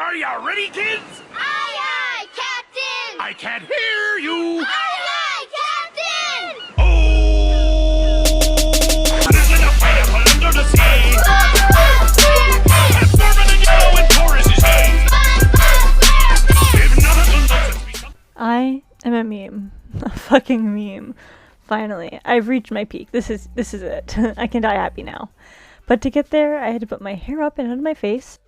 Are you ready, kids? Aye, aye, Captain! I can't hear you! Aye, aye, Captain! Oh! Sizzling a pineapple under the sea! Absorbent and yellow and porous is he! If nothing looks at me... I am a meme. A fucking meme. Finally, I've reached my peak. This is it. I can die happy now. But to get there, I had to put my hair up and out of my face.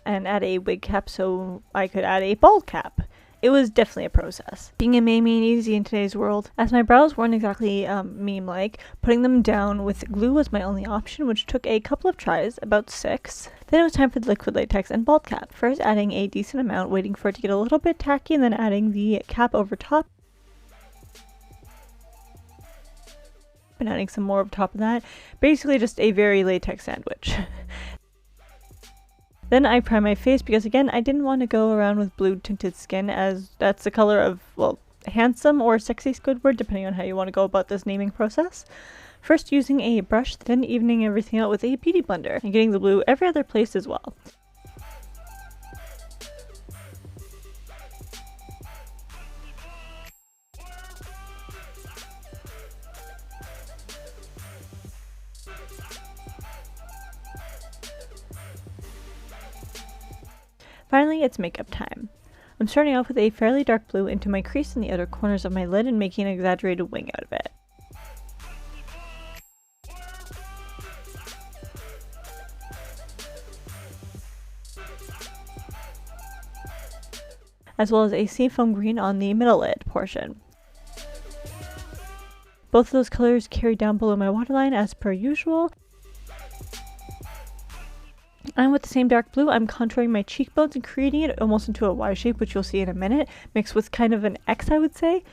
And add a wig cap so I could add a bald cap. It was definitely a process. Being a meme ain't easy in today's world. As my brows weren't exactly meme-like, putting them down with glue was my only option, which took a couple of tries, about 6. Then it was time for the liquid latex and bald cap. First adding a decent amount, waiting for it to get a little bit tacky, and then adding the cap over top. And adding some more over top of that. Basically just a very latex sandwich. Then I prime my face because, again, I didn't want to go around with blue tinted skin, as that's the color of, well, handsome or sexy Squidward, depending on how you want to go about this naming process. First using a brush, then evening everything out with a beauty blender, and getting the blue every other place as well. Finally, it's makeup time. I'm starting off with a fairly dark blue into my crease in the outer corners of my lid and making an exaggerated wing out of it. As well as a seafoam green on the middle lid portion. Both of those colors carry down below my waterline as per usual. And with the same dark blue, I'm contouring my cheekbones and creating it almost into a Y shape, which you'll see in a minute, mixed with kind of an X, I would say.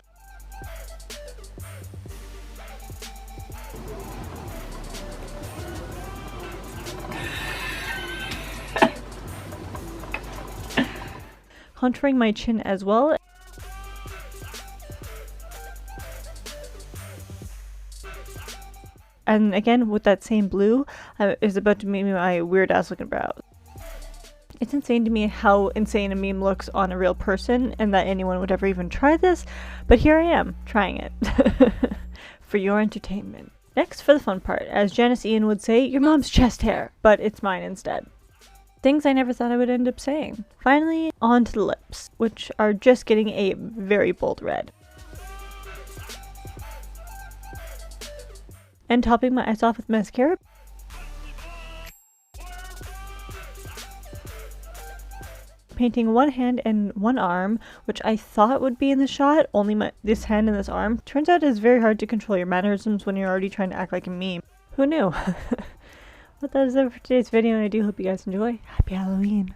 Contouring my chin as well. And again, with that same blue, is about to make me my weird ass looking brows. It's insane to me how insane a meme looks on a real person, and that anyone would ever even try this, but here I am, trying it. For your entertainment. Next, for the fun part, as Janice Ian would say, your mom's chest hair, but it's mine instead. Things I never thought I would end up saying. Finally, on to the lips, which are just getting a very bold red. And topping my eyes off with mascara. Painting one hand and one arm, which I thought would be in the shot, only this hand and this arm. Turns out it's very hard to control your mannerisms when you're already trying to act like a meme. Who knew? But that is it for today's video, and I do hope you guys enjoy. Happy Halloween!